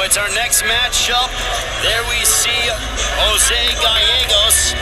towards our next matchup. There we see Jose Gallegos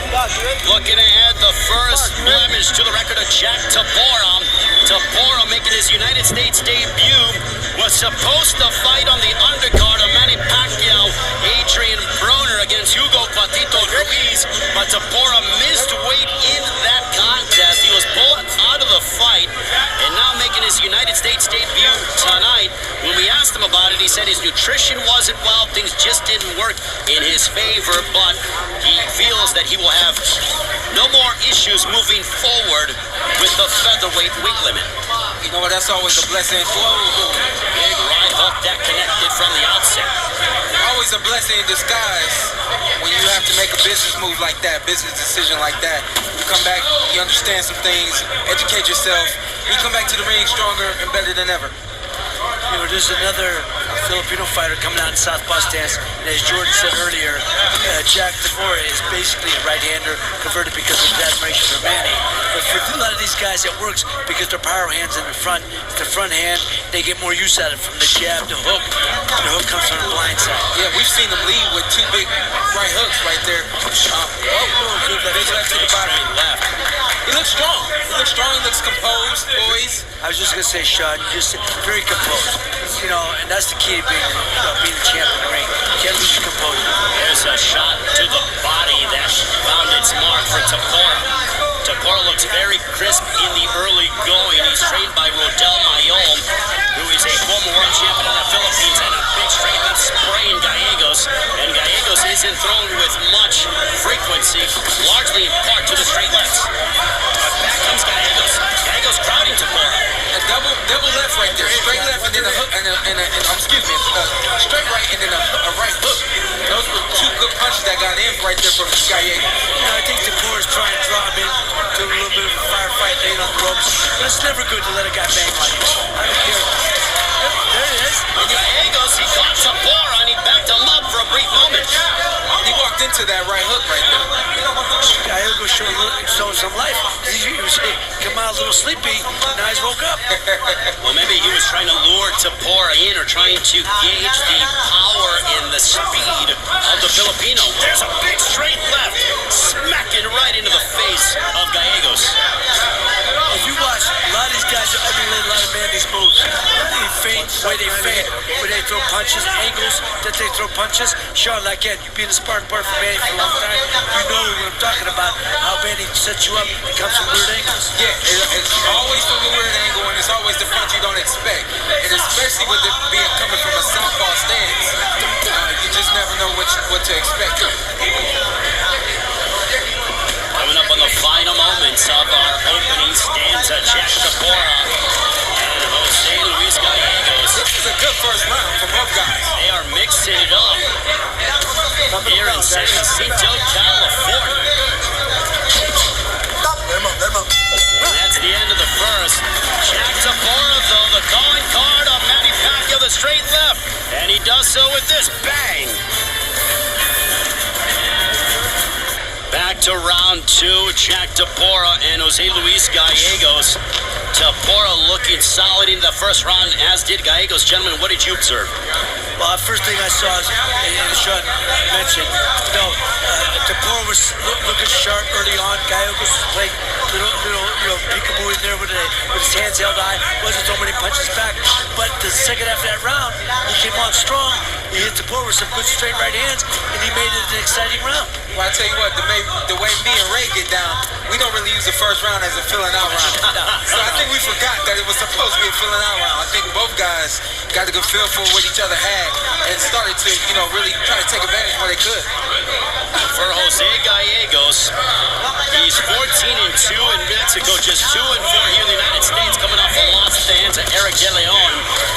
looking ahead. The first blemish to the record of Jack Tepora. Tepora making his United States debut. Was supposed to fight on the undercard of Manny Pacquiao, Adrian Broner against Hugo Patito Ruiz, but Tepora missed weight in that contest. He was pulled out of the fight, and now making his United States debut tonight. When we asked him about it, he said his nutrition wasn't well, things just didn't work in his favor, but he feels that he will have no more issues moving forward with the featherweight weight limit. You know what, that's always a blessing. Big right hook that connected from the outset. Always a blessing in disguise when you have to make a business move like that, business decision like that. You come back, you understand some things, educate yourself, you come back to the ring stronger and better than ever. You know, there's another Filipino fighter coming out in Southpaw stance, and as Jordan said earlier, Jack Tepora is basically a right-hander converted because of his admiration for Manny. But for a lot of these guys, it works because their power hands in the front. The front hand, they get more use out of it from the jab to hook. The hook comes from the blind side. Yeah, we've seen him lead with two big right hooks right there. Good big left to the bottom. Left. He looks strong. He looks strong. He looks composed, boys. I was just gonna say, Sean, just very composed. You know, and that's the key to being a champ in the ring. You can't lose your composure. There's a shot to the body that found its mark for Tepora. Tepora looks very crisp in the early going. He's trained by Rodel Mayon, who is a former world champion in the Philippines, and a big straight left spraying Gallegos. And Gallegos isn't thrown with much frequency, largely in part to the straight lefts. But back comes Gallegos. Gallegos crowding Tepora. A double left right there, straight left and then a hook, straight right and then a right hook. Those were two good punches that got in right there from Gallegos. You know, I think Tepora's trying to draw him in to a little bit of a firefight late on the ropes, but it's never good to let a guy bang like this. I don't care. There it is. Gallegos, he caught Tepora and he backed him up for a brief moment. He walked into that right hook right there. Gallegos showing some life. He was come out a little sleepy. Now he's woke up. Well, maybe he was trying to lure Tepora in or trying to gauge the power and the speed of the Filipino. There's a big straight left, smacking right into the face of Gallegos. If you watch, a lot of these guys are emulating a lot of Manny's moves. They feint, where they throw punches, angles that they throw punches. Sean, like that, you've been a sparring partner for Manny for a long time. You know what I'm talking about, how Manny sets you up. It comes from weird angles. Yeah, it's always from a weird angle, and it's always the punch you don't expect. And especially with it being coming from a southpaw stance, you just never know what to expect. Coming up on the final moments of our opening stanza, Jack Tepora and Jose Luis Gallegos. This is a good first round for both guys. They are mixing it up here in San Jacinto, California. And that's the end of the first. Jack Tepora, though, the calling card of Manny Pacquiao, the straight left. And he does so with this bang. Back to round two, Jack Tepora and Jose Luis Gallegos. Tepora looking solid in the first round, as did Gallegos. Gentlemen, what did you observe? Well, the first thing I saw is, and Sean mentioned, Tepora was looking sharp early on. Gallegos was playing little peekaboo in there with his hands held high. Wasn't throwing many punches back. But the second half of that round, he came on strong. He hit Tepora with some good straight right hands, and he made it an exciting round. Well, I tell you what, the way me and Ray get down, we don't really use the first round as a filling out round. So I think we forgot that it was supposed to be a filling out round. I think both guys got a good feel for what each other had and started to, really try to take advantage where they could. For Jose Gallegos, he's 14-2 in Mexico, just 2-4 here in the United States, coming off a loss at the hands of Eric De Leon.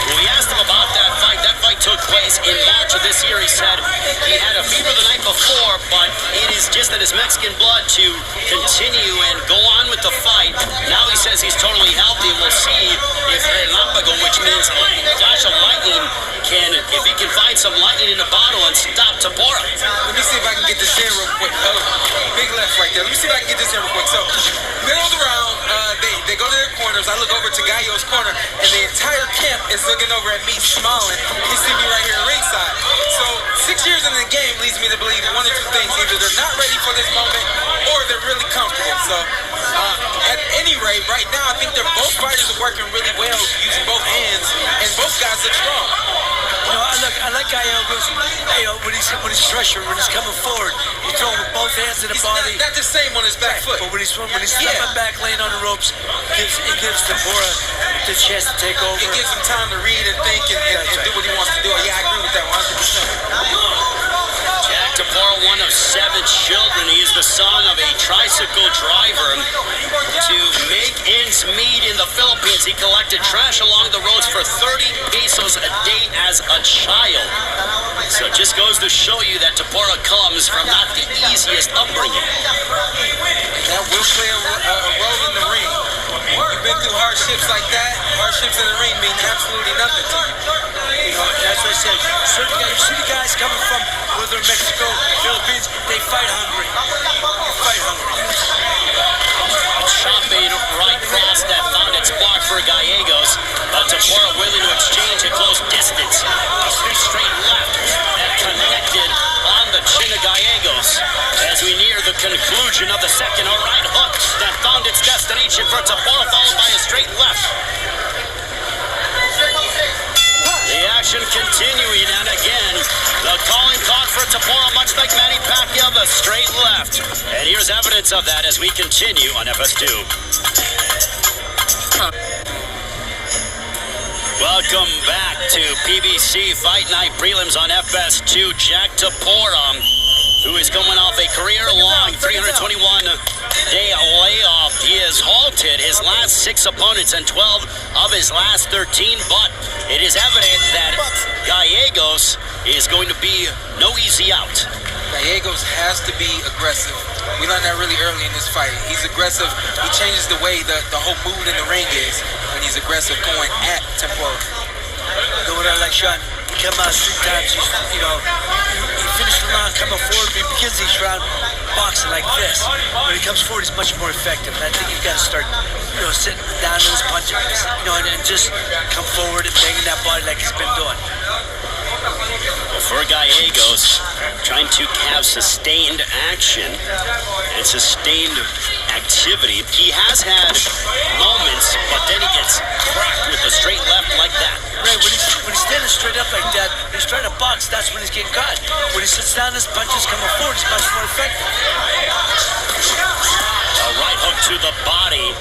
When we asked him about that fight took place in March of this year. He said he had a fever the night before, but it is just that his Mexican blood to continue and go on with the fight. Now he says he's totally healthy, and we'll see if Relampago, which means a flash of lightning, if he can find some lightning in the bottle and stop Tepora. Let me see if I can get this in real quick. Big left right there. Let me see if I can get this in real quick. So, middle of the round, they go to their corners. I look over to Gallegos' corner, and the entire camp is looking over at me, smiling. He see me right here ringside. So 6 years in the game leads me to believe one or two things. Either they're not ready for this moment or they're really comfortable. So at any rate, right now, I think both fighters are working really well using both hands, and both guys look strong. You know, I like Gallegos. You know, when he's pressured, when he's coming forward, you throw him with both hands in the body. Not the same on his back foot. But when he's stepping back, laying on the ropes, it gives tepora the chance to take over. It gives him time to read and think and do what he wants to do. Yeah, I agree with that 100%. Jack Tepora, one of 7 children. He is the son of a tricycle driver. To make ends meet in the Philippines, he collected trash along the roads for 30 pesos a day as a child. So it just goes to show you that Tepora comes from not the easiest upbringing. That will play a role in the ring. You've been through hardships like that. Hardships in the ring mean absolutely nothing to you. You know, that's what I said. Certain guys, you see the guys coming from whether Mexico, Philippines, they fight hungry. A chop made right cross that found its mark for Gallegos. But Tepora willing to exchange at close distance. A big straight left that connected on the chin of Gallegos. As we near the conclusion of the second, a right hook that found its destination for Tepora, followed by a straight left. The action continuing, and again, the calling caught for Tepora, much like Manny Pacquiao, the straight left. And here's evidence of that as we continue on FS2. Welcome back to PBC Fight Night Prelims on FS2. Jack Tepora, who is coming off a career-long 321-day layoff. He has halted his last 6 opponents and 12 of his last 13, but it is evident that Gallegos is going to be no easy out. Gallegos has to be aggressive. We learned that really early in this fight. He's aggressive. He changes the way the whole mood in the ring is when he's aggressive going at Tepora. You know what I like, Sean? He come out 3 times. He finished the round coming forward. He begins each round boxing like this. When he comes forward, he's much more effective. And I think you've got to start, sitting down in his punches, and just come forward and banging that body like he's been doing. For Gallegos, trying to have sustained action and sustained activity. He has had moments, but then he gets cracked with a straight left like that. Right, when he's standing straight up like that, he's trying to box, that's when he's getting caught. When he sits down, his punches coming forward, he's much more effective. A right hook to the body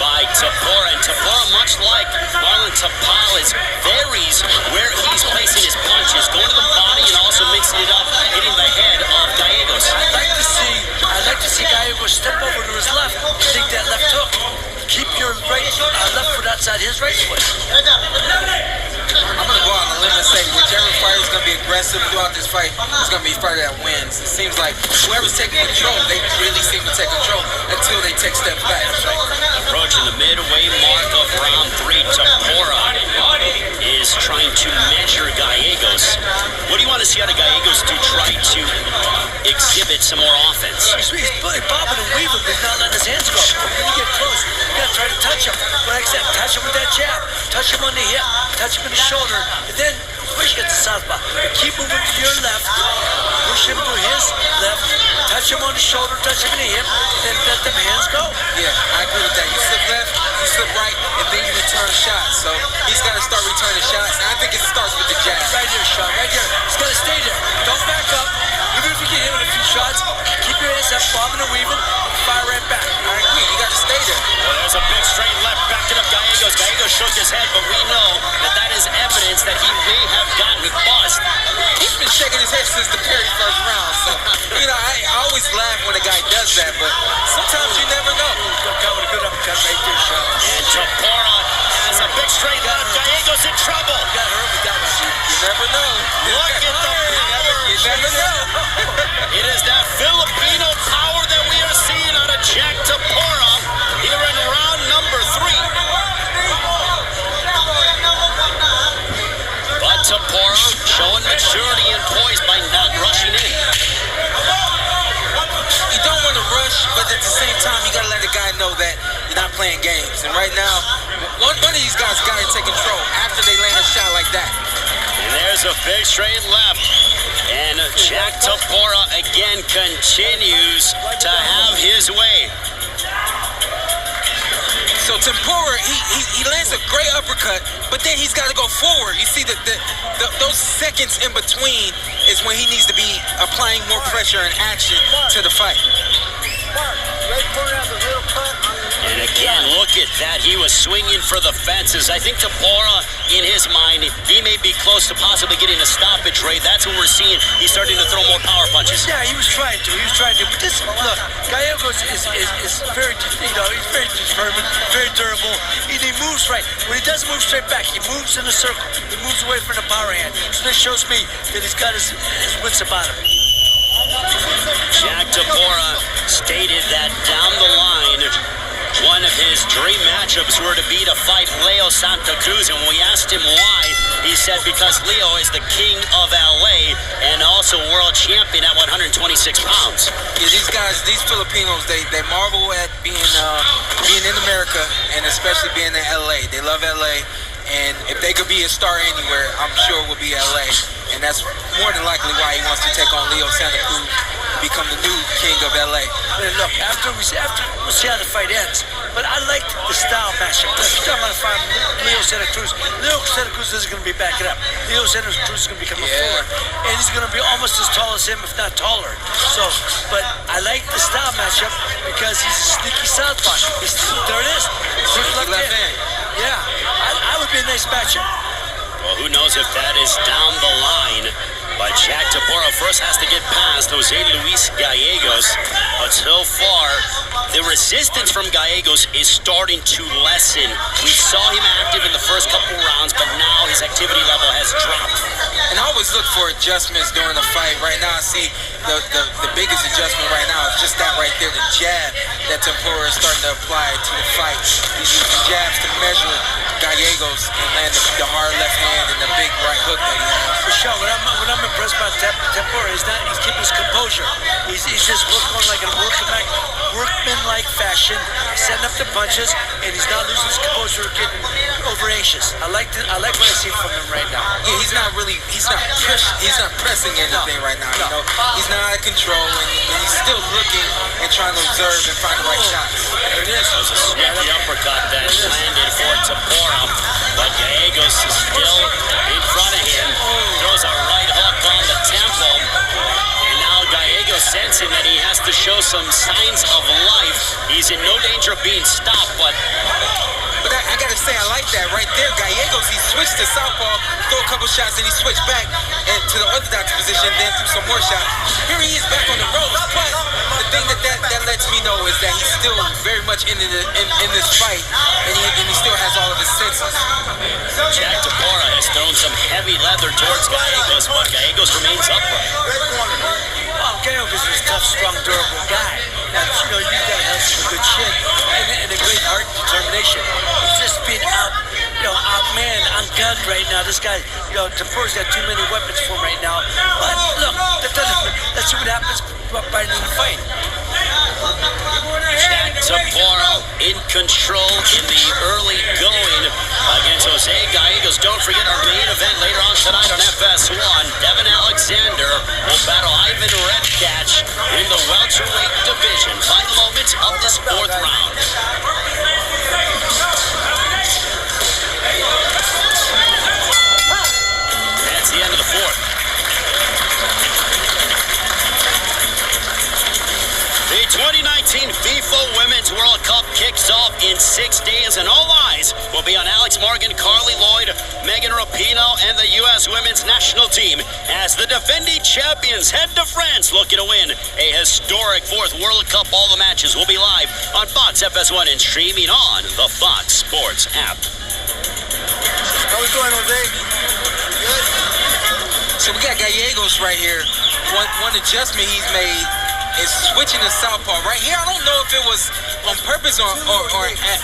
by Tepora, and Tepora, much like Marlon Tapales, varies where he's placing his punches, going to the body and also mixing it up, hitting the head of Gallegos. I'd like to see Gallegos step over to his left and take that left hook. Keep your left foot outside his right foot. I'm going to go out on a limb and say whichever fighter is going to be aggressive throughout this fight is going to be a fighter that wins. It seems like whoever's taking control, they really seem to take control until they take steps back. Approaching the midway mark of round 3, Tepora is trying to measure Gallegos. What do you want to see out of Gallegos to try to exhibit some more offense? He's bobbing and weaving, but he's not letting his hands go. When you get close, you got to try to touch him. Like I said, touch him with that jab. Touch him on the hip. Touch him in the shoulder. And then push him to southpaw. Keep moving to your left. Push him to his left. Touch him on the shoulder. Touch him in the hip. Then let them hands go. Yeah, I agree with that. You slip left, you slip right, and then you return shots. So he's got to start returning shots. And I think it starts with the jab. Right there, Sean. Right there. He's got to stay there. Don't back up. Even if you get hit with a few shots, keep your hands up, bobbing and weaving, and fire right back. I agree. You got to stay there. Well, there's a big straight left backing up Gallegos. Gallegos shook his head, but we know that is evidence that he may have gotten buzzed. He's been shaking his head since the very first round. So, I always laugh when a guy does that, but sometimes you never know. Good uppercut right there, Sean. And Tepora has a big straight left. Gallegos in trouble. You got hurt with that one. You never know. Look at the power. You never know. It is that Filipino power that we are seeing out of Jack Tepora here in round number 3. But Tepora showing maturity and poise by not rushing in. You don't want to rush, but at the same time, you got to let the guy know that you're not playing games. And right now, one of these guys got to take control after they land a shot like that. there's a big straight left. And Jack Tepora again continues to have his way. So Tepora, he lands a great uppercut, but then he's got to go forward. You see that those seconds in between is when he needs to be applying more pressure and action to the fight. And again, look at that. He was swinging for the fences. I think Tepora, in his mind, he may be close to possibly getting a stoppage, Ray. That's what we're seeing. He's starting to throw more power punches. Yeah, he was trying to. But this, look, Gallegos is very, he's very determined, very durable, and he moves right. When he doesn't move straight back, he moves in a circle. He moves away from the power hand. So this shows me that he's got his wits about him. Jack Tepora stated that down the line, one of his dream matchups were to be to fight Leo Santa Cruz, and when we asked him why, he said because Leo is the king of LA and also world champion at 126 pounds. Yeah, these guys, these Filipinos, they marvel at being in America and especially being in LA. They love LA, and if they could be a star anywhere, I'm sure it would be LA. And that's more than likely why he wants to take on Leo Santa Cruz, become the new king of LA. And look, we'll see how the fight ends. But I like the style matchup. If you're talking about fighting Leo Santa Cruz, Leo Santa Cruz isn't going to be backing up. Leo Santa Cruz is going to become a forward, and he's going to be almost as tall as him, if not taller. So, but I like the style matchup because he's a sneaky southpaw. There it is. Left hand. Yeah, I would be a nice matchup. Well, who knows if that is down the line. But Jack Tepora first has to get past Jose Luis Gallegos. But so far, the resistance from Gallegos is starting to lessen. We saw him active in the first couple rounds, but now his activity level has dropped. And I always look for adjustments during the fight. Right now, I see the biggest adjustment right now is just that right there, the jab that Tepora is starting to apply to the fight. He's using jabs to measure Gallegos and land the hard left hand and the big right hook that he has. For sure, when I'm impressed by Tepora, he's keeping his composure. He's just working like a workman-like fashion, setting up the punches, and he's not losing his composure or getting over anxious. I like what I see from him right now. Yeah, he's not pressing anything right now. You know, he's not out of control, and he's still looking and trying to observe and find the right shots. There it is. That was a sneaky uppercut that landed for Tepora, but Gallegos is still in front of him. Throws a right hook on the temple, and now Gallegos sensing that he has to show some signs of life. He's in no danger of being stopped, but I gotta say, I like that right there. Gallegos, he switched to southpaw, throw a couple shots, and he switched back and to the orthodox position, then threw some more shots. Here he is back on the ropes, but the thing that lets me know is that he's still very much in this fight, and he still has all of his senses. Jack Tepora has thrown some heavy leather towards Gallegos, but Gallegos remains upright. Well, Gallegos is a tough, strong, durable guy. And, you gotta have some good shit and a great heart and determination. He's just being outmanned, outgunned right now. This guy, Tepora's got too many weapons for him right now. But look, let's see what happens by the end of the fight. Jack Tepora in control in the early going against Jose Gallegos. Don't forget our main event later on tonight on FS1. Devin Alexander will battle Ivan Redkach in the welterweight division. Final moments of this fourth round. That's the end of the fourth. The 2019 FIFA Women's World Cup kicks off in 6 days, and all eyes will be on Alex Morgan, Carly Lloyd, Megan Rapinoe, and the U.S. Women's National Team as the defending champions head to France looking to win a historic fourth World Cup. All the matches will be live on Fox FS1 and streaming on the Fox Sports app. How we doing, Jose? Good. So we got Gallegos right here. One adjustment he's made is switching to southpaw. Right here, I don't know if it was on purpose or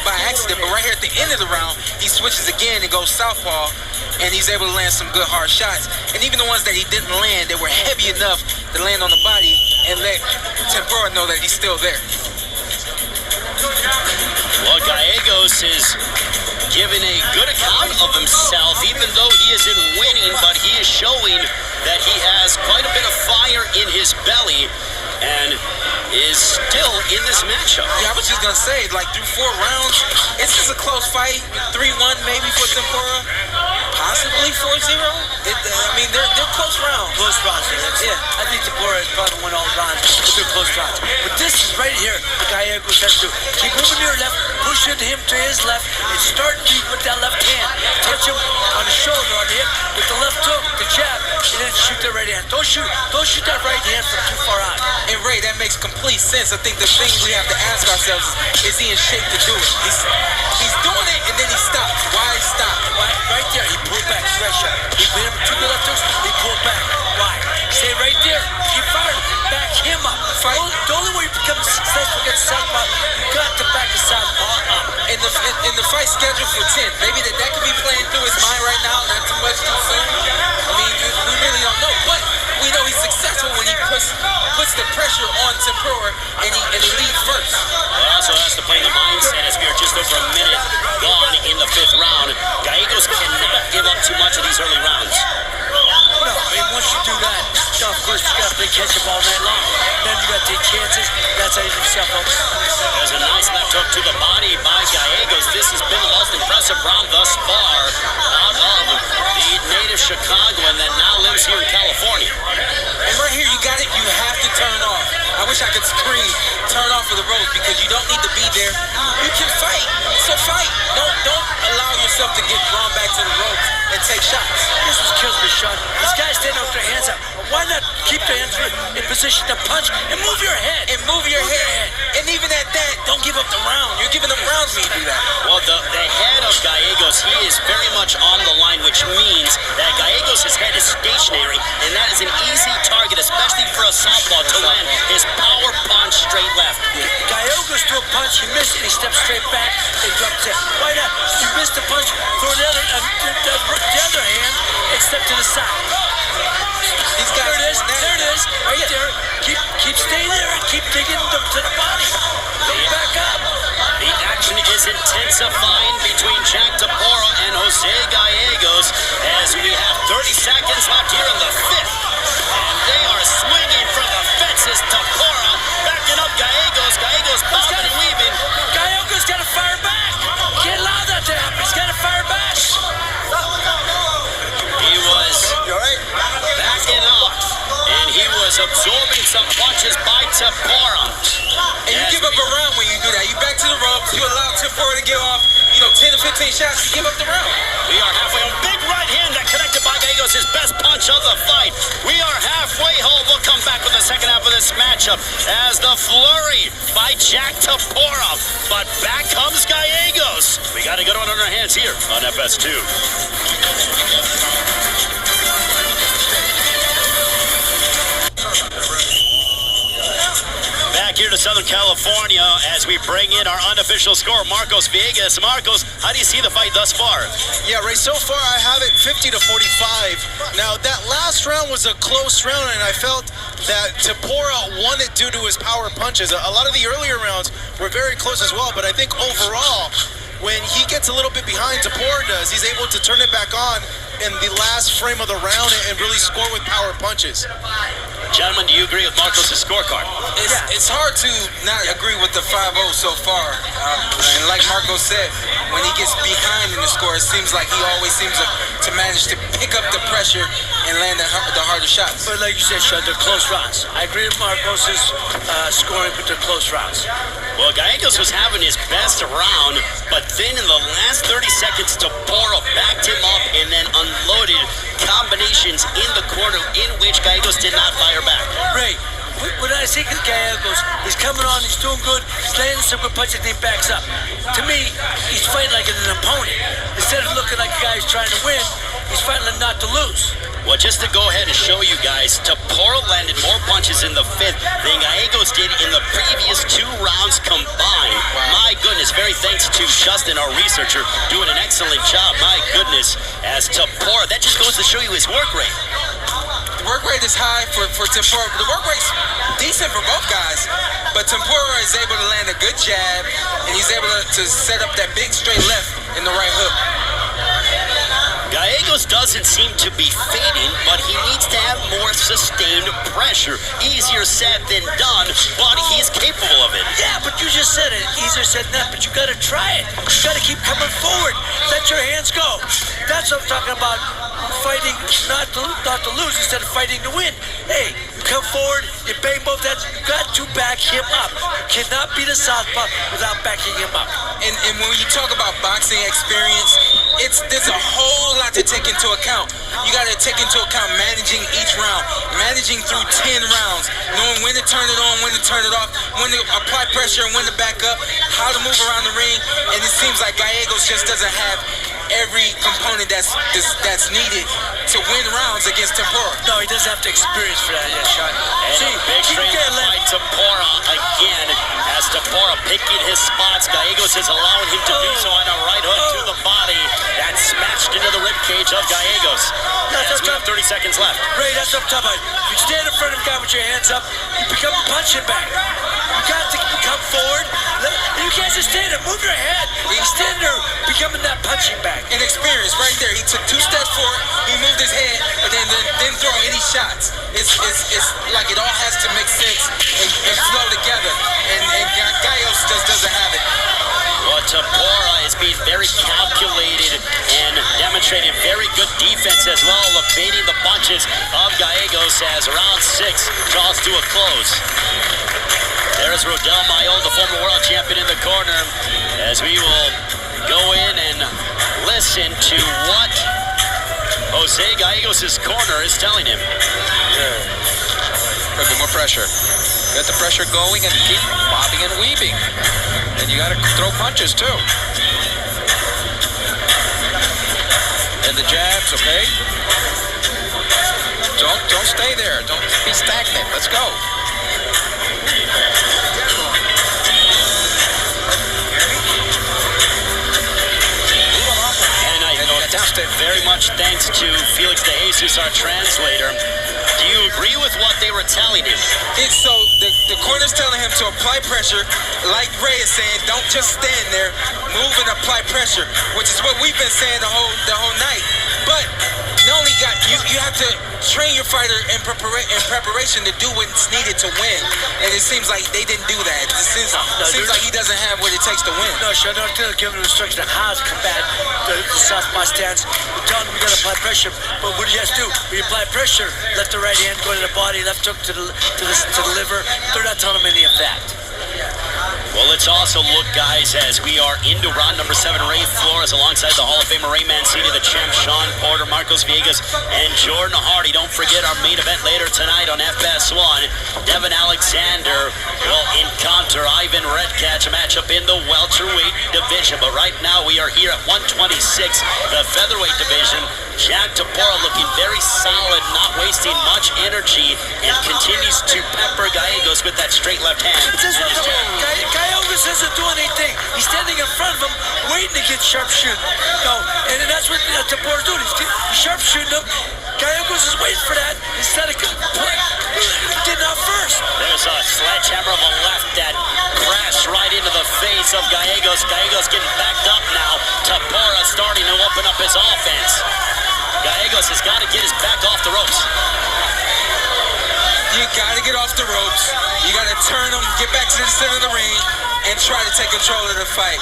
by accident, but right here at the end of the round, he switches again and goes southpaw, and he's able to land some good hard shots. And even the ones that he didn't land, they were heavy enough to land on the body and let Tepora know that he's still there. Well, Gallegos is giving a good account of himself, even though he isn't winning, but he is showing that he has quite a bit of fire in his belly and is still in this matchup. Yeah, I was just going to say, like, through 4 rounds, it's just a close fight. 3-1 maybe for Tepora, possibly 4-0. I mean, they're close rounds. Close rounds. Yeah. I think Tepora has probably won all rounds, but they're close rounds. But this is right here, the Gallegos has to keep moving to your left, push into him to his left, and start deep with that left hand. Touch him on the shoulder, on the hip, with the left hook, the jab, and then shoot that right hand. Don't shoot that right hand from too far out. And Ray, that makes complete sense. I think the thing we have to ask ourselves is he in shape to do it? He's doing it, and then he stops. Why stop? Right there, he pulled back, straight shot. He hit him 2 left hooks, he pulled back. Why? Stay right there. Keep firing. Back him up. The only way you become successful against southpaw, you got to back the southpaw up. In the fight scheduled for 10, maybe that could be playing through his mind right now. Not too much too soon. I mean, we really don't know, but we know he's successful when he puts the pressure on Tepora and he leads first. It also has to play the mindset as we are just over a minute gone in the 5th round. Gallegos cannot give up too much of these early rounds. No, I mean, once you do that, of course, you got to play catch-up all night long. Then you got to take chances. That's how you do yourself up. There's a nice left hook to the body by Gallegos. This has been the most impressive round thus far out of the native Chicagoan that now lives here in California. And right here, you got it. You have to turn off. I wish I could scream, turn off for the ropes, because you don't need to be there. You can fight. So fight. Don't allow yourself to get drawn back to the ropes and take shots. This was kills me, Sean. These guys stand up with their hands up. Why not keep their hands in position to punch and move your head? And even at that, don't give up the round. You're giving them rounds when you do that. Well, the head of Gallegos, he is very much on the line, which means that Gallegos' head is stationary, and that is an easy target, especially for a southpaw, to land his power punch straight left. Gallegos threw a punch, he missed, and he stepped straight back. They dropped his head. Why not? You missed the punch, throw the other hand, and step to the side. These guys, there it is, right there. Keep staying there and keep digging them to the body. Don't back up. The action is intensifying between Jack Tepora and Jose Gallegos as we have 30 seconds left here in the 5th. And they are swinging for the fences. Tepora backing up Gallegos. Gallegos bobbing and weaving. Gallegos got to fire back. Can't allow that to happen. He's got to fire back. He was backing up, and he was absorbing some punches by Tepora. And you give up a round when you do that. You back to the ropes. You allow Tepora to give off, 10 to 15 shots. You give up the round. We are halfway. A big right hand that connected by Gallegos, his best punch of the fight. We are halfway home. We'll come back with the second half of this matchup as the flurry by Jack Tepora. But back comes Gallegos. We got a good one on our hands here on FS2. Back here to Southern California as we bring in our unofficial scorer, Marcos Villegas. Marcos, how do you see the fight thus far? Yeah, Ray, so far I have it 50 to 45. Now, that last round was a close round, and I felt that Tepora won it due to his power punches. A lot of the earlier rounds were very close as well, but I think overall, when he gets a little bit behind, Tepora does, he's able to turn it back on in the last frame of the round and really score with power punches. Gentlemen, do you agree with Marcos' scorecard? It's hard to not agree with the 5-0 so far. And like Marco said, when he gets behind in the score, it seems like he always seems to manage to pick up the pressure and land the harder shots. But like you said, Sean, they're close rounds. I agree with Marcos' scoring, but they're close rounds. Well, Gallegos was having his best round, but then in the last 30 seconds, Tepora backed him up and then unloaded combinations in the corner in which Gallegos did not fire back. Ray, when I see Gallegos, he's coming on, he's doing good, he's landing some good punches and he backs up. To me, he's fighting like an opponent. Instead of looking like a guy who's trying to win, he's fighting not to lose. Well, just to go ahead and show you guys, Tepora landed more punches in the 5th than Gallegos did in the previous 2 rounds combined. My goodness, very thanks to Justin, our researcher, doing an excellent job. My goodness, as Tepora, that just goes to show you his work rate. The work rate is high for Tempora. The work rate's decent for both guys, but Tempora is able to land a good jab, and he's able to set up that big straight left and the right hook. Gallegos doesn't seem to be fading, but he needs to have more sustained pressure. Easier said than done, but he's capable of it. Yeah, but you just said it. Easier said than that, but you got to try it. You got to keep coming forward. Let your hands go. That's what I'm talking about. Fighting not to lose instead of fighting to win. Hey, you come forward, you bang both heads. You got to back him up. You cannot beat a southpaw without backing him up. And when you talk about boxing experience, there's a whole lot to take into account. You got to take into account managing each round, managing through 10 rounds, knowing when to turn it on, when to turn it off, when to apply pressure and when to back up, how to move around the ring. And it seems like Gallegos just doesn't have every component that's needed to win rounds against Tempora. No, he doesn't have the experience for that yet, Sean. And a big straight left by Tempora again. As Tempora picking his spots, Gallegos is allowing him to do so on a right hook to the body. That smashed into the ribcage of Gallegos. As we have 30 seconds left. Ray, that's what I'm talking about. If you stand in front of a guy with your hands up, you become a punching bag. You got to come forward. You can't just stand there. Move your head. You stand there becoming that punching bag. And experience right there. He took 2 steps forward. He moved his head, but then didn't throw any shots. It's like it all has to make sense and flow together. And Gallegos just doesn't have it. Well, Tempora is being very calculated and demonstrating very good defense as well, evading the punches of Gallegos as round 6 draws to a close. There's Rodel Mayo, the former world champion, in the corner, as we will go in and listen to what Jose Gallegos' corner is telling him. A bit more pressure. Get the pressure going and keep bobbing and weaving. And you got to throw punches too. And the jabs, okay? Don't stay there. Don't be stagnant. Let's go. Very much thanks to Felix de Jesus, our translator. Do you agree with what they were telling him? So the corner's telling him to apply pressure, like Ray is saying, don't just stand there, move and apply pressure, which is what we've been saying the whole night. But not only you have to train your fighter in preparation to do what's needed to win, and it seems like they didn't do that. It seems like he doesn't have what it takes to win. No, Sean, don't give him instructions on how to combat the southpaw stance. We're telling him we got to apply pressure, but what do you have to do? When you apply pressure, let the right hand go to the body, left hook to the liver. They're not telling him any of that. Well, let's also look, guys, as we are into round number 7. Ray Flores alongside the Hall of Famer Ray Mancini, the champ Sean Porter, Marcos Villegas, and Jordan Hardy. Don't forget our main event later tonight on FS1. Devin Alexander will encounter Ivan Redkach, a matchup in the welterweight division. But right now we are here at 126, the featherweight division. Jack Tepora looking very solid, not wasting much energy, and continues to pepper Gallegos with that straight left hand. Gallegos isn't doing anything. He's standing in front of him, waiting to get sharpshooting. No, and that's what Tepora's doing. He's sharpshooting him. Gallegos is waiting for that instead of getting out first. There's a sledgehammer of a left that crashed right into the face of Gallegos. Gallegos getting backed up now. Tepora starting to open up his offense. Gallegos has got to get his back off the ropes. You got to get off the ropes. You got to turn him, get back to the center of the ring, and try to take control of the fight.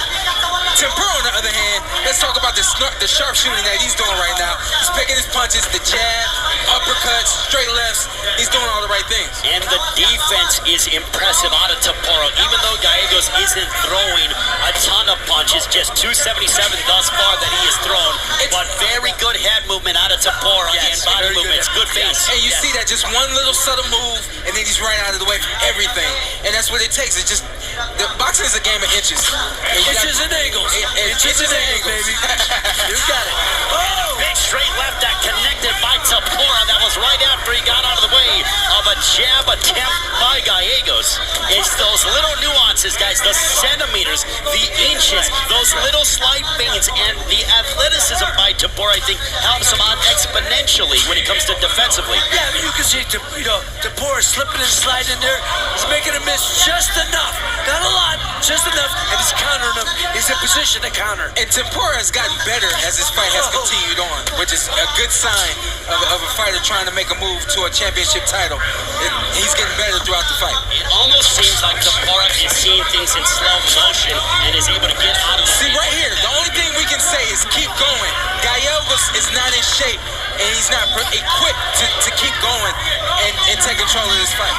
Tempora, on the other hand, let's talk about the sharp shooting that he's doing right now. He's picking his punches, the jab, uppercuts, straight lefts. He's doing all the right things. And the defense is impressive out of Tepora. Even though Gallegos isn't throwing a ton of punches, just 277 thus far that he has thrown. But very good head movement out of Tepora and body movements. Good face. And you see that just one little subtle move, and then he's right out of the way from everything. And that's what it takes. It's just, the boxing is a game of inches. Inches and angles. Inches and angles, baby. You got it. Oh! Big straight left that connected by Tepora. That was right after he got out of the way of a jab attempt by Gallegos. It's those little nuances, guys, the centimeters, the inches those little slight feints and the athleticism by tepora, I think, helps him out exponentially when it comes to defensively. Yeah, I mean, you can see Tepora slipping and sliding in there. He's making a miss just enough. Not a lot, just enough. And he's countering him. He's in position to counter. And Tepora has gotten better as this fight has continued on, which is a good sign of a fighter trying to make a move to a championship title. He's getting better throughout the fight. It almost seems like tepora is seeing things in slow motion and is able to get out of the See, right here, the only thing we can say is keep going. Gallegos is not in shape, and he's not equipped to keep going and take control of this fight.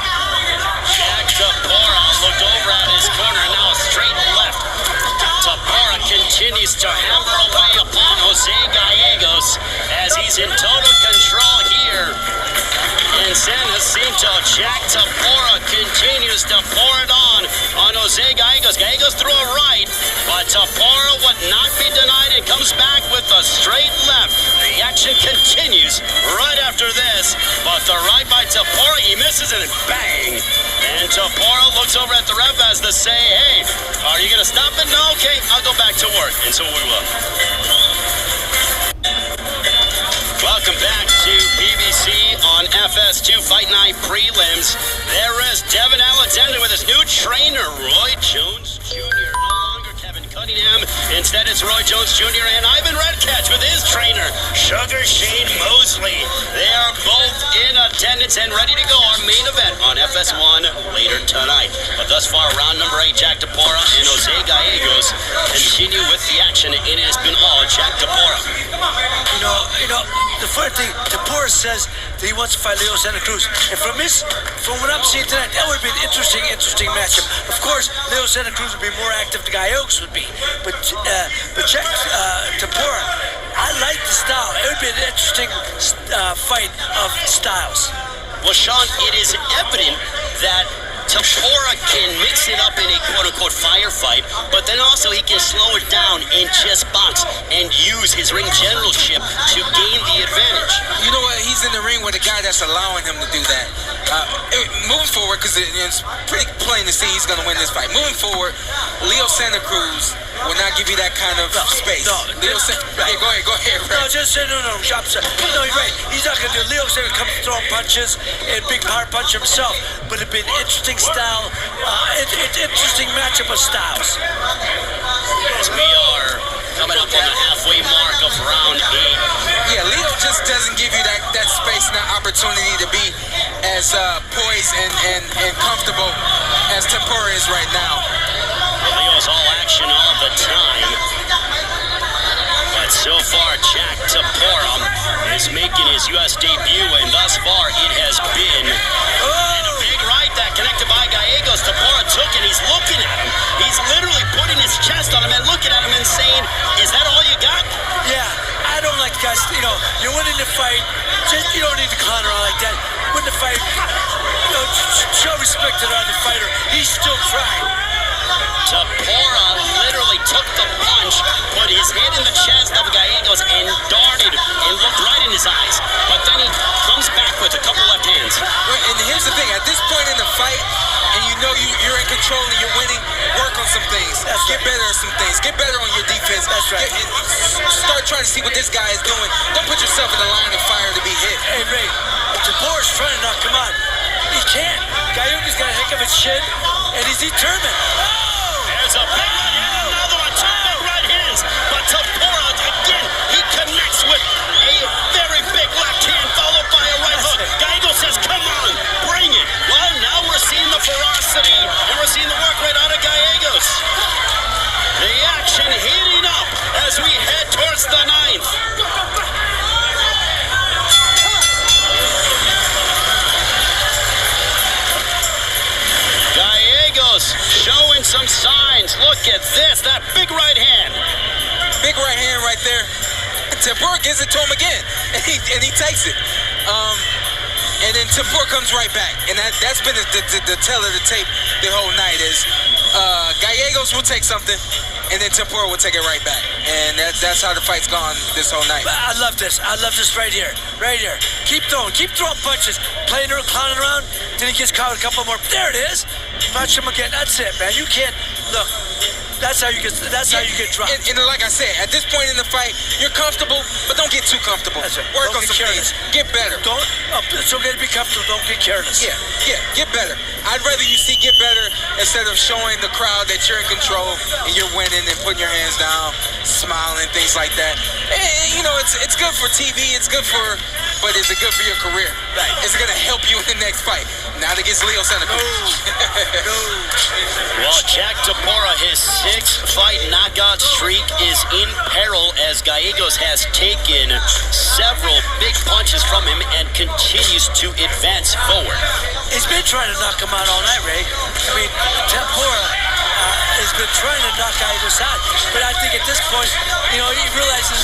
Jack Tepora looked over at his corner, now a straight left. Tepora continues to hammer away upon Jose Gallegos as he's in total control here in San Jacinto. Jack Tepora continues to pour it on Jose Gallegos. Gallegos threw a right, but Tepora would not be denied and comes back with a straight left. The action continues right after this, but the right by Tepora, he misses it and bang. And Tepora looks over at the ref as to say, hey, are you going to stop it? No, okay, I'll go back to work. And so we will. Welcome back to BBC on FS2 Fight Night Prelims. There is Devin Alexander with his new trainer, Roy Jones Jr. No longer Kevin Cunningham. Instead, it's Roy Jones Jr. and Ivan Redcatch with his trainer, Sugar Shane Mosley. They are both in attendance and ready to go. Our main event on FS1 later tonight. But thus far, round number 8, Jack Tepora and Jose Gallegos continue with the action. It has been all Jack Tepora. You know, the funny thing, Tepora says that he wants to fight Leo Santa Cruz. And from what I'm seeing tonight, that would be an interesting matchup. Of course, Leo Santa Cruz would be more active than Gallegos would be. But check Tepora. I like the style. It would be an interesting fight of styles. Well, Sean, it is evident that Tepora can mix it up in a quote-unquote firefight, but then also he can slow it down and just box and use his ring generalship to gain the advantage. You know what? He's in the ring with a guy that's allowing him to do that. Moving forward, because it's pretty plain to see he's going to win this fight. Moving forward, Leo Santa Cruz will not give you that kind of space. Leo hey, go ahead. Ray. No, just say no, Shop. No, you're right. He's not going to do. Leo's going to come throwing punches and big power punch himself. But it'd be an interesting style, interesting matchup of styles. As we are coming up on the halfway mark of round 8. Yeah, Leo just doesn't give you that space and that opportunity to be as poised and comfortable as Tepora is right now. Well, Leo's all action all the time. But so far, Jack Tepora is making his U.S. debut, and thus far it has been and a big right that connected by Gallegos. Tepora took it. He's looking at him. He's literally putting his chest on him and looking at him and saying, is that all you got? Yeah, I don't like guys, you're winning the fight. You don't need to counter on like that. Win the fight. Show respect to the other fighter. He's still trying. Tepora literally took the punch, put his head in the chest of Gallegos and darted and looked right in his eyes. But then he comes back with a couple left hands. And here's the thing, at this point in the fight, and you know you're in control and you're winning, work on some things. Get better at some things. Get better on your defense. That's right. Start trying to see what this guy is doing. Don't put yourself in the line of fire to be hit. Hey, Ray, Tepora's trying to knock him out. He can't. Gallegos got a heck of a chin, and he's determined. There's a big right hand, another one, two big right hands. But Tepora, again, he connects with a very big left hand followed by a right hook. Gallegos says, come on, bring it. Well, now we're seeing the ferocity, and we're seeing the work right out of Gallegos. The action heating up as we head towards the 9th. Gallegos showing some signs. Look at this, that big right hand. Big right hand right there. Tepora gives it to him again, and he takes it. And then Tepora comes right back, and that's been the tell of the tape the whole night is Gallegos will take something, and then Tepora will take it right back, and that's how the fight's gone this whole night. I love this. I love this right here. Keep throwing punches, playing around, clowning around. Then he gets caught a couple more. There it is. Punch him again. That's it, man. You can't look. That's how you get dropped. And like I said, at this point in the fight, you're comfortable, but don't get too comfortable. That's right. Work Don't on get some careless. things. Get better. It's okay to be comfortable. Don't get careless. Yeah, get better. I'd rather you see get better instead of showing the crowd that you're in control and you're winning and putting your hands down, smiling, things like that. And, you know, it's good for TV. But is it good for your career? Right. Is it going to help you in the next fight? Not against Leo Centipede. No. Well, Jack Tepora, his 6-fight knockout streak is in peril as Gallegos has taken several big punches from him and continues to advance forward. He's been trying to knock him out all night, Ray. I mean, Tepora has been trying to knock Gallegos out. But I think at this point, he realizes,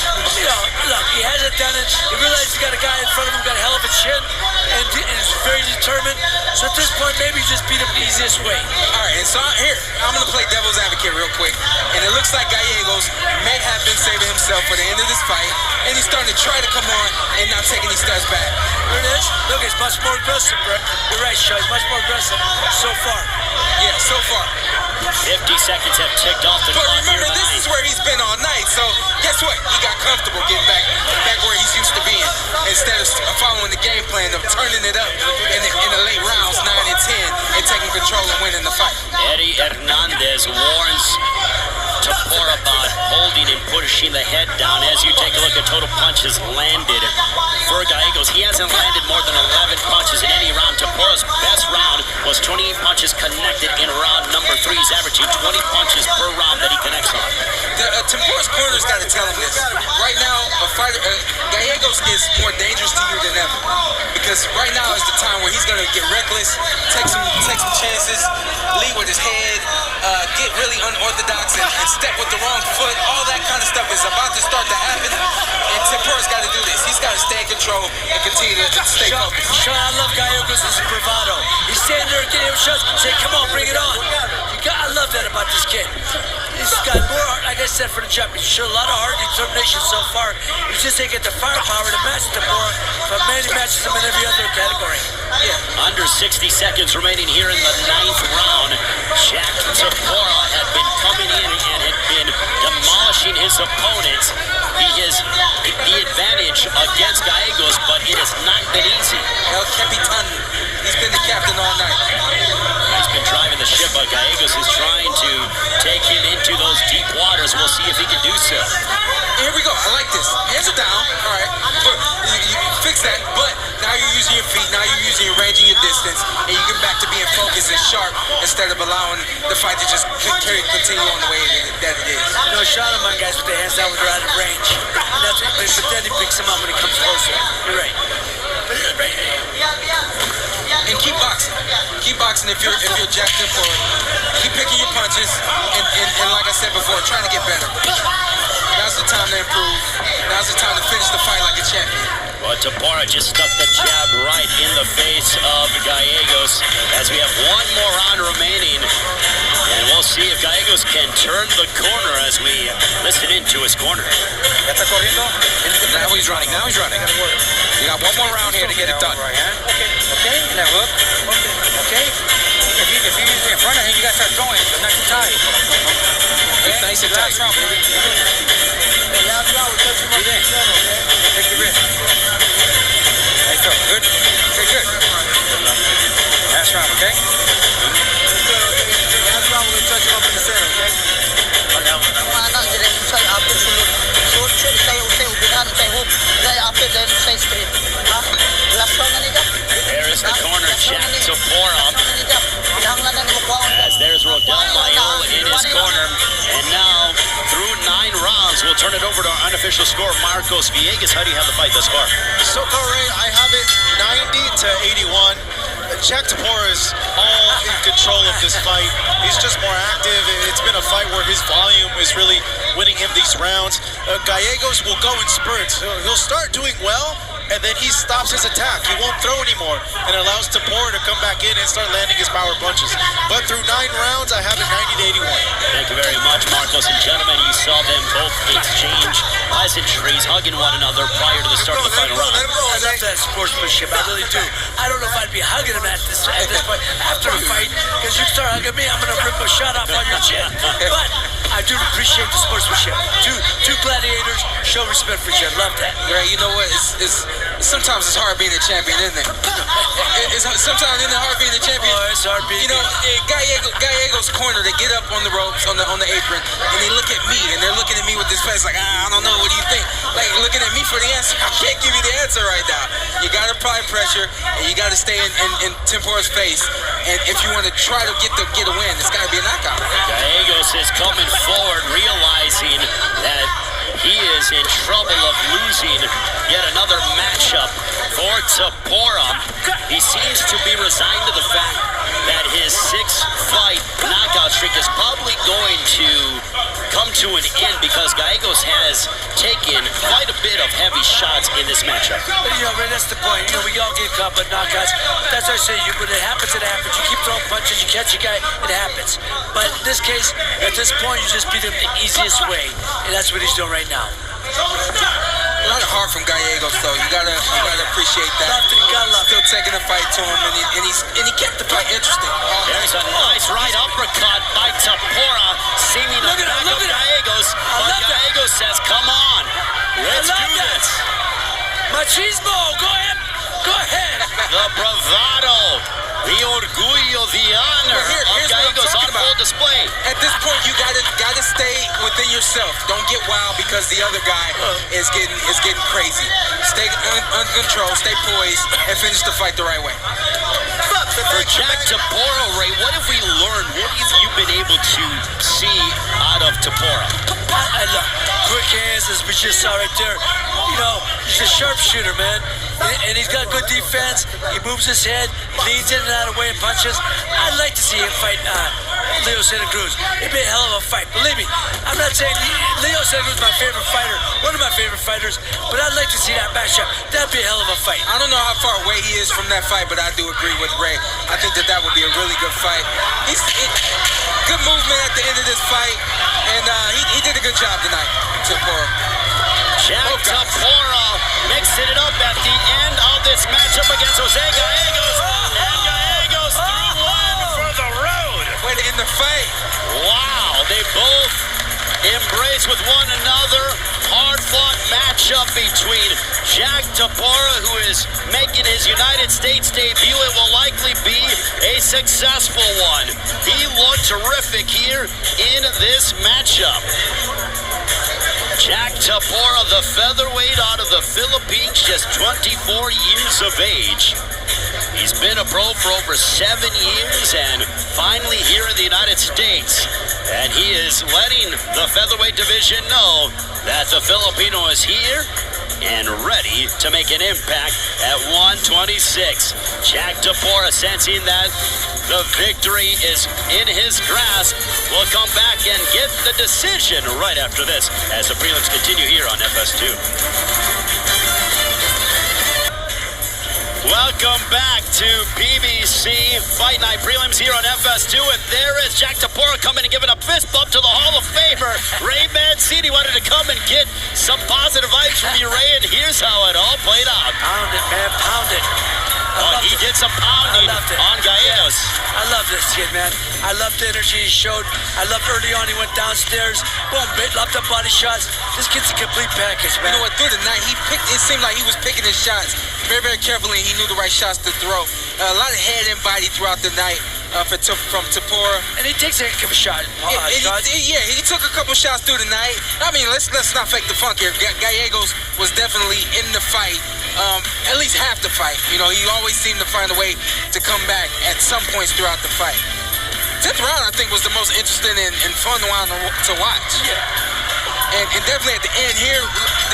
look, he hasn't done it. He realizes he's got a guy in front of him, got a hell of a chin, and is very determined. So at this point, maybe just beat him the easiest way. All right, and so here, I'm going to play devil's advocate real quick. And it looks like Gallegos may have been saving himself for the end of this fight. And he's starting to try to come on and not take any steps back. There it is. Look, he's much more aggressive, bro. You're right, Shaw. He's much more aggressive so far. Yeah, so far. 50 seconds have ticked off the But clock here remember, this tonight. is where he's been all night. So guess what? He got comfortable getting back where he's used to being. Instead of following the game plan of turning it up in the late rounds, 9 and 10, and taking control and winning the fight. Eddie Hernandez warns Tepora about holding and pushing the head down. As you take a look at total punches landed for Gallegos, he hasn't landed more than 11 punches in any round. Tepora's best round was 28 punches connected in round number 3. He's averaging 20 punches per round that he connects on. Tepora's corner's got to tell him this. Right now, Gallegos is more dangerous to you than ever. Because right now is the time where he's going to get reckless, take some chances, lead with his head, get really unorthodox and step with the wrong foot. All that kind of stuff is about to start to happen. And Tepora's got to do this. He's got to stay in control and continue to stay focused. Sean, I love Gallegos' bravado. He's standing there getting him shots. Say, come on, bring it on. I love that about this kid. He's got more heart, like I said, for the jump. He's shown a lot of heart and determination so far. He just ain't get the firepower to match Tepora, but man, he matches him in every other category. Yeah. Under 60 seconds remaining here in the 9th round. Jack Tepora had been coming in and had been demolishing his opponent. He has the advantage against Gallegos, but it has not been easy. El Capitan. He's been the captain all night. He's been driving the ship, but Gallegos is trying to take him into those deep waters. We'll see if he can do so. Here we go. I like this. Hands are down. All right. You fix that. But now you're using your feet. Now you're using your range and your distance. And you get back to being focused and sharp instead of allowing the fight to just continue on the way that it is. No shot on my guys with their hands down when they're out of range. But then he picks them up when he comes closer. You're right. And keep boxing. Keep boxing if you're Jack Tepora. Keep picking your punches. And like I said before, trying to get better. Now's the time to improve. Now's the time to finish the fight like a champion. Well, Tepora just stuck the jab right in the face of Gallegos as we have one more round remaining. And we'll see if Gallegos can turn the corner as we listen into his corner. Now he's running. You got one more round here to get it done. Okay, and that hook. Okay. If you're in front of him, you got to start throwing, but not too tight. Okay? Nice and tight. Last round, baby. Breathe in. Take your wrist. Nice throw. Good. Okay, good. Last round, okay? Last round, we're going to touch him up in the center, okay? There is the corner, Jack Tepora. As there's Rodel Mayola in his corner. And now, through 9 rounds, we'll turn it over to our unofficial scorer, Marcos Villegas. How do you have the fight thus far? So far, Ray, I have it 90 to 81. Jack Tepora is all in control of this fight. He's just more active. It's been a fight where his volume is really winning him these rounds. Gallegos will go in spurts. He'll start doing well, and then he stops his attack. He won't throw anymore, and it allows Tepora to come back in and start landing his power punches. But through 9 rounds, I have it 90 to 81. And Thank you very much, Marcos. And gentlemen, you saw them both exchange pleasantries, hugging one another prior to the start of the final round. I love that sportsmanship. I really do. I don't know if I'd be hugging him at this point after a fight, because you start hugging me, I'm going to rip a shot off on your chin. But I do appreciate the sportsmanship. Two gladiators show respect for each other. Love that. Right, you know what? Sometimes it's hard being a champion, isn't it? Sometimes isn't it hard being a champion? Oh, it's hard being. You know, Gallegos' corner, they get up on the ropes, on the apron, and they look at me, and they're looking at me with this face like, I don't know, what do you think? Like, looking at me for the answer. I can't give you the answer right now. You got to apply pressure, and you got to stay in Tempora's face. And if you want to try to get a win, it's got to be a knockout. Gallegos is coming forward, realizing that he is in trouble of losing yet another matchup for Tepora. He seems to be resigned to the fact that his 6-fight knockout streak is probably going to come to an end because Gallegos has taken quite a bit of heavy shots in this matchup. You know, man, that's the point. You know, we all get caught by knockouts. That's what I say. When it happens, it happens. You keep throwing punches, you catch a guy, it happens. But in this case, at this point, you just beat him the easiest way, and that's what he's doing right now. A lot of heart from Gallegos, though. You gotta appreciate that. Still taking the fight to him, and he kept the fight interesting. There's a nice right uppercut by Tepora, seeming to back up Gallegos. But Gallegos says, "Come on, let's do this." Machismo, go ahead. The bravado, the orgullo, the honor of Gallegos on full display. At this point, you gotta stay within yourself. Don't get wild because the other guy is getting crazy. Stay under control, stay poised, and finish the fight the right way. For Jack Tepora, Ray, what have we learned? What have you been able to see out of Tepora? I love quick hands, as we just saw right there. You know, he's a sharpshooter, man. And he's got good defense. He moves his head, leads in and out of the way and punches. I'd like to see him fight Leo Santa Cruz. It'd be a hell of a fight. Believe me, I'm not saying Leo Santa Cruz is my favorite fighter, one of my favorite fighters, but I'd like to see that matchup. That'd be a hell of a fight. I don't know how far away he is from that fight, but I do agree with Ray. I think that would be a really good fight. Good movement at the end of this fight, and he did a good job tonight, Tepora. Jack Tepora mixing it up at the end of this matchup against Jose Gallegos. And Gallegos threw one for the road. Way to end the fight. Wow, they both embrace with one another. Hard-fought matchup between Jack Tepora, who is making his United States debut. It will likely be a successful one. He looked terrific here in this matchup. Jack Tepora, the featherweight out of the Philippines, just 24 years of age. He's been a pro for over 7 years and finally here in the United States. And he is letting the featherweight division know that the Filipino is here and ready to make an impact at 126. Jack Tepora, sensing that the victory is in his grasp, will come back and get the decision right after this as the prelims continue here on FS2. Welcome back to BBC Fight Night Prelims here on FS2, and there is Jack Tepora coming and giving a fist bump to the Hall of Famer, Ray Mancini. Wanted to come and get some positive vibes from you, Ray, and here's how it all played out. Pound it, man, pound it. He did some pounding on Gallegos. I love this kid, man. I love the energy he showed. I loved early on, he went downstairs, boom, loved the body shots. This kid's a complete package, man. You know what, through the night, it seemed like he was picking his shots very, very carefully, and he knew the right shots to throw. A lot of head and body throughout the night from Tepora. And he takes a heck of a shot. He took a couple shots through the night. I mean, let's not fake the funk here. Gallegos was definitely in the fight, at least half the fight. You know, he always seemed to find a way to come back at some points throughout the fight. 10th round, I think, was the most interesting and fun round to watch. Yeah. And definitely at the end here,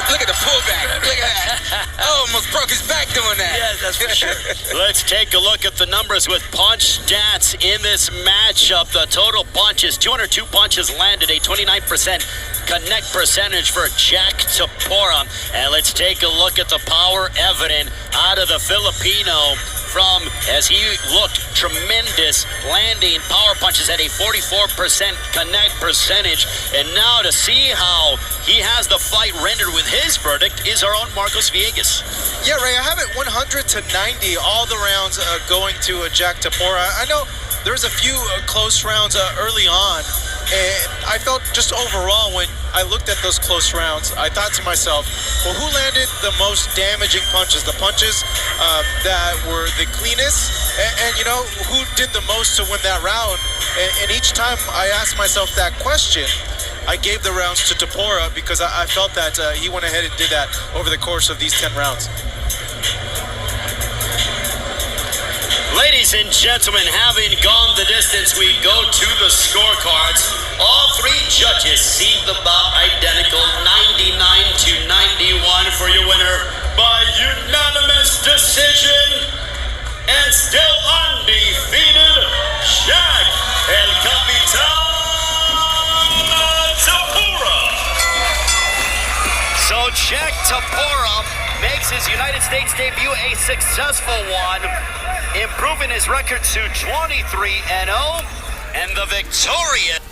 look at the pullback. Look at that. Oh, almost broke his back doing that. Yeah, that's for sure. Let's take a look at the numbers with punch stats in this matchup. The total punches, 202 punches landed, a 29% connect percentage for Jack Tepora. And let's take a look at the power evident out of the Filipino. from, as he looked tremendous, landing power punches at a 44% connect percentage. And now to see how he has the fight rendered with his verdict is our own Marcos Villegas. Yeah, Ray, I have it 100-90, all the rounds going to Jack Tepora. I know there's a few close rounds early on, and I felt just overall when I looked at those close rounds, I thought to myself, well, who landed the most damaging punches? The punches that were the cleanest, and you know, who did the most to win that round? And each time I asked myself that question, I gave the rounds to Tepora because I felt that he went ahead and did that over the course of these 10 rounds. Ladies and gentlemen, having gone the distance, we go to the scorecards. All three judges see the bout identical, 99-91 for your winner by unanimous decision. And still undefeated, Jack El Capitan Tepora. So Jack Tepora makes his United States debut a successful one, improving his record to 23-0, and the victorious